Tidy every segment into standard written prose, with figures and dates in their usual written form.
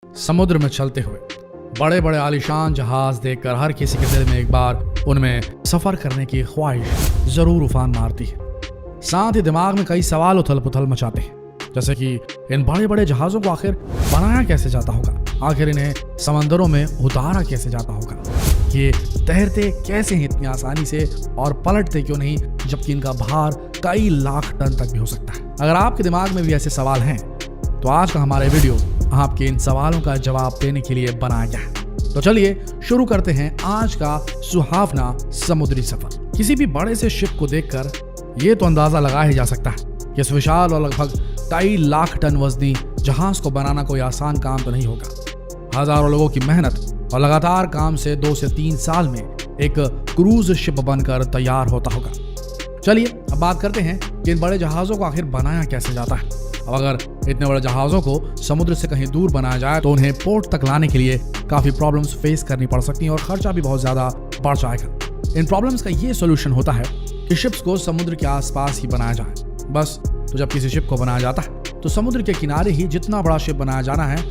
समुद्र में चलते हुए बड़े बड़े आलीशान जहाज देखकर हर किसी के दिल में एक बार उनमें सफर करने की ख्वाहिश जरूर उफान मारती है। साथ ही दिमाग में कई सवाल उथल पुथल मचाते हैं, जैसे कि इन बड़े बड़े जहाजों को आखिर बनाया कैसे जाता होगा, आखिर इन्हें समंदरों में उतारा कैसे जाता होगा, ये तैरते कैसे हैं इतनी आसानी से और पलटते क्यों नहीं, जबकि इनका भार कई लाख टन तक भी हो सकता है। अगर आपके दिमाग में भी ऐसे सवाल हैं तो आज का हमारा वीडियो आपके इन सवालों का जवाब देने के लिए बनाया गया है। तो चलिए शुरू करते हैं आज का सुहावना समुद्री सफर। किसी भी बड़े से शिप को देखकर ये तो अंदाजा लगाया ही जा सकता है कि इस विशाल और लगभग 2.5 लाख टन वजनी जहाज को बनाना कोई आसान काम तो नहीं होगा। हजारों लोगों की मेहनत और लगातार काम से 2 से 3 साल में एक क्रूज शिप बनकर तैयार होता होगा। चलिए अब बात करते हैं कि इन बड़े जहाजों को आखिर बनाया कैसे जाता है। अब अगर इतने बड़े जहाजों को समुद्र से कहीं दूर बनाया जाए तो उन्हें पोर्ट तक लाने के लिए काफी प्रॉब्लम्स फेस करनी पड़ सकती हैं और खर्चा भी बहुत ज्यादा बढ़ जाएगा। इन प्रॉब्लम्स का ये सोल्यूशन होता है कि शिप्स को समुद्र के आसपास ही बनाया जाए। बस तो जब किसी शिप को बनाया जाता है तो समुद्र के किनारे ही जितना बड़ा शिप बनाया जाना है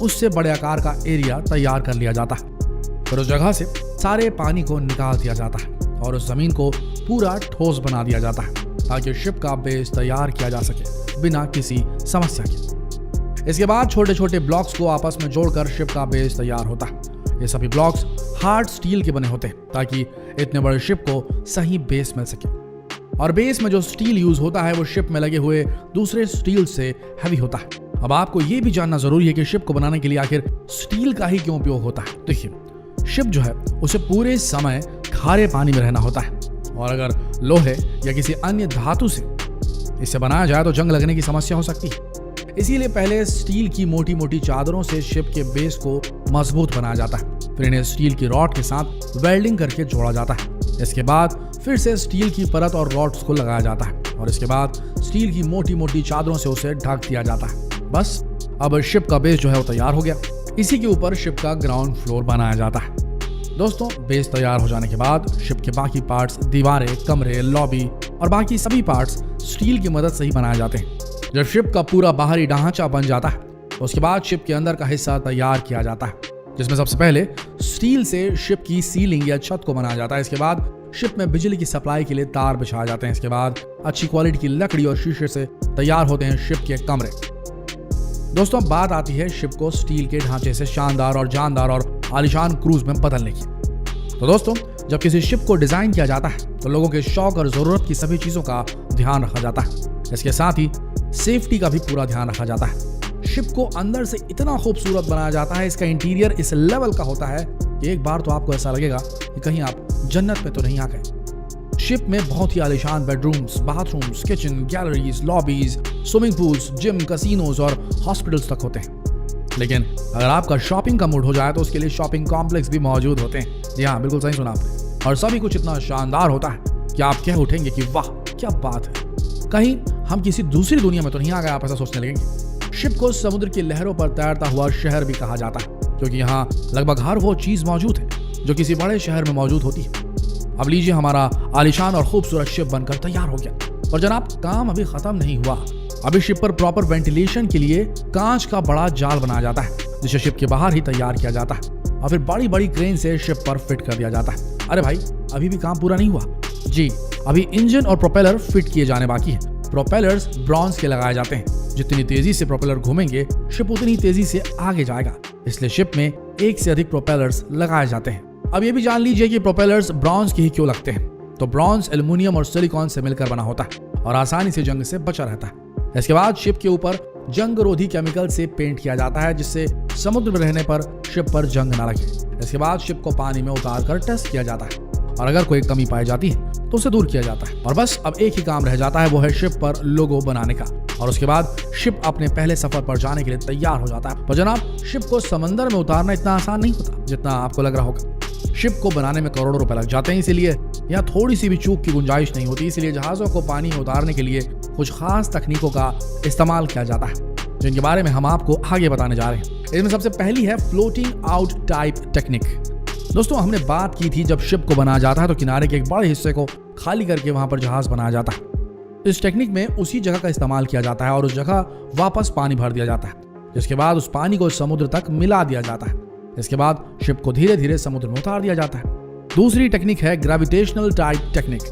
उससे बड़े आकार का एरिया तैयार कर लिया जाता है। फिर उस जगह से सारे पानी को निकाल दिया जाता है और उस जमीन को पूरा ठोस बना दिया जाता है ताकि शिप का बेस तैयार किया जा सके बिना किसी समस्या के। इसके बाद छोटे छोटे ब्लॉक्स को आपस में जोड़कर शिप का बेस तैयार होता है। ये सभी ब्लॉक्स हार्ड स्टील के बने होते हैं ताकि इतने बड़े शिप को सही बेस मिल सके। और बेस में जो स्टील यूज होता है वो शिप में लगे हुए दूसरे स्टील से हैवी होता है। अब आपको ये भी जानना जरूरी है कि शिप को बनाने के लिए आखिर स्टील का ही क्यों उपयोग होता है। देखिए, शिप जो है उसे पूरे समय खारे पानी में रहना होता है और अगर लोहे या किसी अन्य धातु से इसे बनाया जाए तो जंग लगने की समस्या हो सकती है। इसीलिए पहले स्टील की मोटी मोटी चादरों से शिप के बेस को मजबूत बनाया जाता है। फिर इन्हें स्टील की रॉड के साथ वेल्डिंग करके जोड़ा जाता है। इसके बाद फिर से स्टील की परत और रॉड्स को लगाया जाता है और इसके बाद स्टील की मोटी मोटी चादरों से उसे ढक दिया जाता है। बस अब शिप का बेस जो है वो तैयार हो गया। इसी के ऊपर शिप का ग्राउंड फ्लोर बनाया जाता है। दोस्तों, बेस तैयार हो जाने के बाद शिप के बाकी पार्ट्स, दीवारें, कमरे, लॉबी और बाकी सभी पार्ट्स स्टील की मदद से ही बनाए जाते हैं। जब शिप का पूरा बाहरी ढांचा बन जाता है उसके बाद शिप के अंदर का हिस्सा तैयार किया जाता है, जिसमें सबसे पहले स्टील से शिप की सीलिंग या छत को बनाया जाता है। इसके बाद शिप में बिजली की सप्लाई के लिए तार बिछाए जाते हैं। इसके बाद अच्छी क्वालिटी की लकड़ी और शीशे से तैयार होते हैं शिप के कमरे। दोस्तों, बात आती है शिप को स्टील के ढांचे से शानदार और जानदार और आलीशान क्रूज में बदलने की। तो दोस्तों, जब किसी शिप को डिजाइन किया जाता है तो लोगों के शौक और जरूरत की सभी चीजों का ध्यान रखा जाता है। इसके साथ ही सेफ्टी का भी पूरा ध्यान रखा जाता है। शिप को अंदर से इतना खूबसूरत बनाया जाता है, इसका इंटीरियर इस लेवल का होता है कि एक बार तो आपको ऐसा लगेगा कि कहीं आप जन्नत में तो नहीं आ गए। शिप में बहुत ही आलीशान bedrooms, bathrooms, kitchen, galleries, lobbies, swimming pools, gym, casinos और हॉस्पिटल्स तक होते हैं। लेकिन अगर आपका शॉपिंग का मूड हो जाए तो उसके लिए शॉपिंग कॉम्प्लेक्स भी मौजूद होते हैं। जी हाँ, बिल्कुल सही सुना आपने। और सभी कुछ इतना शानदार होता है कि आप कह उठेंगे कि वाह क्या बात है, कहीं हम किसी दूसरी दुनिया में तो नहीं आ गए, आप ऐसा सोचने लगेंगे। शिप को समुद्र की लहरों पर तैरता हुआ शहर भी कहा जाता है क्योंकि यहाँ लगभग हर वो चीज मौजूद है जो किसी बड़े शहर में मौजूद होती है। अब लीजिए, हमारा आलीशान और खूबसूरत शिप बनकर तैयार हो गया। और जनाब, काम अभी खत्म नहीं हुआ। अभी शिप पर प्रॉपर वेंटिलेशन के लिए कांच का बड़ा जाल बनाया जाता है जिसे शिप के बाहर ही तैयार किया जाता है और फिर बड़ी बड़ी क्रेन से शिप पर फिट कर दिया जाता है। अरे भाई, अभी भी काम पूरा नहीं हुआ जी। अभी इंजन और प्रोपेलर फिट किए जाने बाकी है। प्रोपेलर्स ब्रॉन्ज के लगाए जाते हैं। जितनी तेजी से प्रोपेलर घूमेंगे शिप उतनी तेजी से आगे जाएगा, इसलिए शिप में एक से अधिक प्रोपेलर्स लगाए जाते हैं। अब ये भी जान लीजिए कि प्रोपेलर्स ब्रॉन्ज के ही क्यों लगते हैं। तो ब्रॉन्ज एल्युमिनियम और सिलिकॉन से मिलकर बना होता है और आसानी से जंग से बचा रहता है। इसके बाद शिप के ऊपर जंगरोधी केमिकल से पेंट किया जाता है जिससे समुद्र में रहने पर शिप पर जंग ना लगे। इसके बाद शिप को पानी में उतार कर टेस्ट किया जाता है और अगर कोई कमी पाई जाती है तो उसे दूर किया जाता है। और बस अब एक ही काम रह जाता है, वो है शिप पर लोगो बनाने का। और उसके बाद शिप अपने पहले सफर पर जाने के लिए तैयार हो जाता है। पर जनाब, शिप को समंदर में उतारना इतना आसान नहीं होता जितना आपको लग रहा होगा। शिप को बनाने में करोड़ों रुपए लग जाते हैं, इसीलिए यहाँ थोड़ी सी भी चूक की गुंजाइश नहीं होती। इसलिए जहाजों को पानी में उतारने के लिए कुछ खास तकनीकों का इस्तेमाल किया जाता है जिनके बारे में हम आपको आगे बताने जा रहे हैं। इसमें सबसे पहली है फ्लोटिंग आउट टाइप टेक्निक। दोस्तों, हमने बात की थी जब शिप को बनाया जाता है तो किनारे के एक बड़े हिस्से को खाली करके वहां पर जहाज बनाया जाता है। इस टेक्निक में उसी जगह का इस्तेमाल किया जाता है और उस जगह वापस पानी भर दिया जाता है। जिसके बाद उस पानी को समुद्र तक मिला दिया जाता है। इसके बाद शिप को धीरे धीरे समुद्र में उतार दिया जाता है। दूसरी टेक्निक है ग्रेविटेशनल टाइड टेक्निक,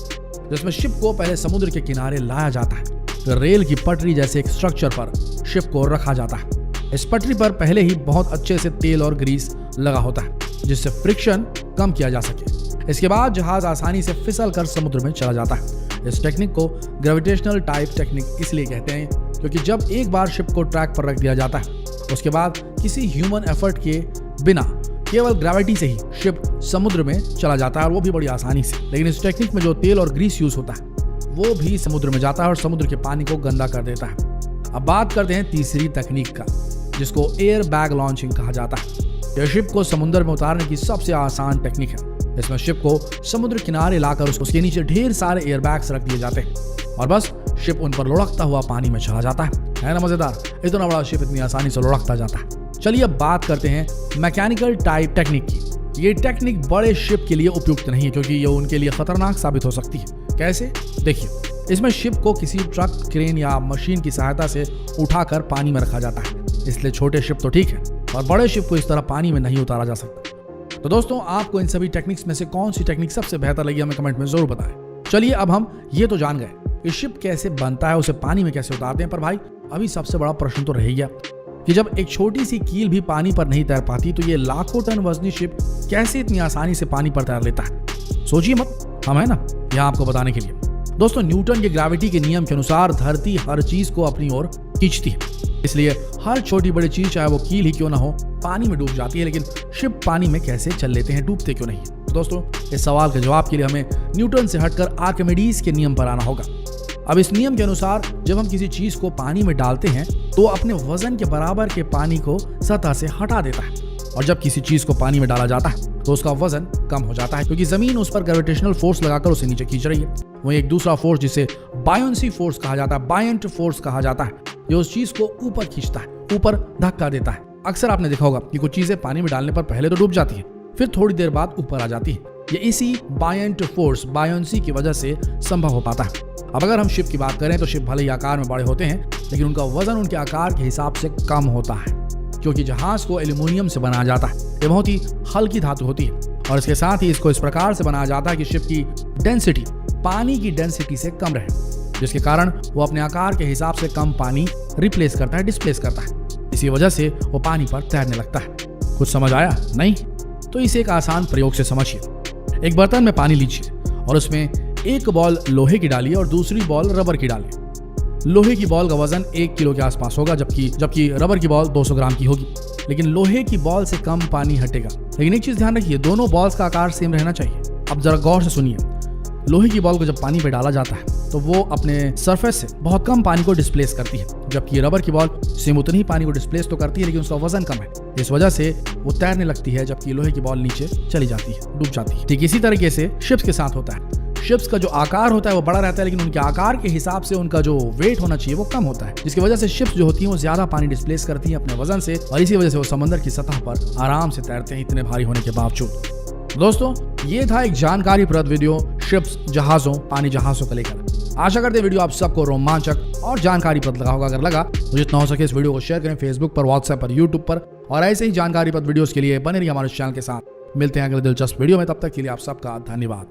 जिसमें शिप को पहले समुद्र के किनारे लाया जाता है, फिर रेल की पटरी जैसे एक स्ट्रक्चर पर शिप को रखा जाता है। इस पटरी पर पहले ही बहुत अच्छे से तेल और ग्रीस लगा होता है, जिससे फ्रिक्शन कम किया जा सके। इसके बाद जहाज आसानी से फिसल कर समुद्र में चला जाता है। इस टेक्निक को ग्रेविटेशनल टाइप टेक्निक इसलिए कहते हैं क्योंकि जब एक बार शिप को ट्रैक पर रख दिया जाता है, उसके बाद किसी ह्यूमन एफर्ट के बिना केवल ग्रेविटी से ही शिप समुद्र में चला जाता है, और वो भी बड़ी आसानी से। लेकिन इस टेक्निक में जो तेल और ग्रीस यूज होता है वो भी समुद्र में जाता है और समुद्र के पानी को गंदा कर देता है। अब बात करते हैं तीसरी तकनीक का, जिसको एयर बैग लॉन्चिंग कहा जाता है। यह शिप को समुद्र में उतारने की सबसे आसान टेक्निक है। इसमें शिप को समुद्र किनारे लाकर उसके नीचे ढेर सारे एयर बैग्स रख दिए जाते हैं और बस शिप उन पर लुढ़कता हुआ पानी में चला जाता है ना मजेदार? इतना बड़ा शिप इतनी आसानी से लुढ़कता जाता है। चलिए अब बात करते हैं मैकेनिकल टाइप टेक्निक की। ये टेक्निक बड़े शिप के लिए उपयुक्त नहीं है क्योंकि ये उनके लिए खतरनाक साबित हो सकती है। कैसे? देखिए, इसमें शिप को किसी ट्रक, क्रेन या मशीन की सहायता से उठाकर पानी में रखा जाता है, इसलिए छोटे शिप तो ठीक है और बड़े शिप को इस तरह पानी में नहीं उतारा जा सकता। तो दोस्तों, आपको इन सभी टेक्निक्स में से कौन सी टेक्निक सबसे बेहतर लगी हमें कमेंट में जरूर बताएं। चलिए अब हम ये तो जान गए कि शिप कैसे बनता है, उसे पानी में कैसे उतारते हैं, पर भाई अभी सबसे बड़ा प्रश्न तो रह गया कि जब एक छोटी सी कील भी पानी पर नहीं तैर पाती तो ये लाखों टन वजनी शिप कैसे इतनी आसानी से पानी पर तैर लेता है? सोचिए मत, हम है ना यहाँ आपको बताने के लिए। दोस्तों, न्यूटन के ग्रेविटी के नियम के अनुसार धरती हर चीज को अपनी ओर खींचती है, इसलिए हर छोटी बड़ी चीज, चाहे वो कील ही क्यों ना हो, पानी में डूब जाती है। लेकिन शिप पानी में कैसे चल लेते हैं, डूबते क्यों नहीं? तो दोस्तों, इस सवाल के जवाब के लिए हमें न्यूटन से हटकर आर्किमिडीज के नियम पर आना होगा। अब इस नियम के अनुसार जब हम किसी चीज को पानी में डालते हैं तो अपने वजन के बराबर के पानी को सतह से हटा देता है, और जब किसी चीज को पानी में डाला जाता है तो उसका वजन कम हो जाता है क्योंकि जमीन उस पर ग्रेविटेशनल फोर्स लगाकर उसे नीचे खींच रही है। वहीं एक दूसरा फोर्स जिसे बायोन्सी फोर्स कहा जाता है, बायंट फोर्स कहा जाता है, ये उस चीज को ऊपर खींचता है, ऊपर धक्का देता है। अक्सर आपने देखा होगा कि कुछ चीजें पानी में डालने पर पहले तो डूब जाती है, फिर थोड़ी देर बाद ऊपर आ जाती है। ये इसी बायंट फोर्स, बायोन्सी की वजह से संभव हो पाता है। अब अगर हम शिप की बात करें तो शिप भले ही आकार में बड़े होते हैं, लेकिन उनका वजन उनके आकार के हिसाब से कम होता है क्योंकि जहाज को एल्यूमिनियम से बनाया जाता है। ये बहुत ही हल्की धातु होती है और इसके साथ ही इसको इस प्रकार से बनाया जाता है कि शिप की डेंसिटी पानी की डेंसिटी से कम रहे, जिसके कारण वो अपने आकार के हिसाब से कम पानी रिप्लेस करता है, डिस्प्लेस करता है। इसी वजह से वो पानी पर तैरने लगता है। कुछ समझ आया? नहीं? तो इसे एक आसान प्रयोग से समझिए। एक बर्तन में पानी लीजिए और उसमें एक बॉल लोहे की डालिए और दूसरी बॉल रबर की डालिए। लोहे की बॉल का वजन 1 किलो के आसपास होगा, जबकि रबर की बॉल 200 ग्राम की होगी। लेकिन लोहे की बॉल से कम पानी हटेगा। लेकिन एक चीज ध्यान रखिए, दोनों बॉल्स का आकार सेम रहना चाहिए। अब जरा गौर से सुनिए, लोहे की बॉल को जब पानी पे डाला जाता है तो वो अपने सरफेस से बहुत कम पानी को डिस्प्लेस करती है, जबकि रबर की बॉल सेम उतनी ही पानी को डिस्प्लेस तो करती है लेकिन उसका वजन कम है। इस वजह से वो तैरने लगती है, जबकि लोहे की बॉल नीचे चली जाती है, डूब जाती है। ठीक इसी तरीके से शिप्स के साथ होता है। शिप्स का जो आकार होता है वो बड़ा रहता है, लेकिन उनके आकार के हिसाब से उनका जो वेट होना चाहिए वो कम होता है, जिसकी वजह से शिप्स जो होती हैं वो ज्यादा पानी डिस्प्लेस करती हैं अपने वजन से, और इसी वजह से वो समंदर की सतह पर आराम से तैरते हैं इतने भारी होने के बावजूद। दोस्तों, ये था एक जानकारीप्रद वीडियो शिप्स, जहाजों, पानी जहाजों को लेकर। आशा करते हैं वीडियो आप सबको रोमांचक और जानकारीप्रद लगा होगा। अगर लगा तो जितना हो सके इस वीडियो को शेयर करें फेसबुक पर, व्हाट्सएप पर, यूट्यूब पर, और ऐसे ही जानकारीप्रद वीडियोस के लिए बने रहिए हमारे चैनल के साथ। मिलते हैं अगले दिलचस्प वीडियो में, तब तक के लिए आप सबका धन्यवाद।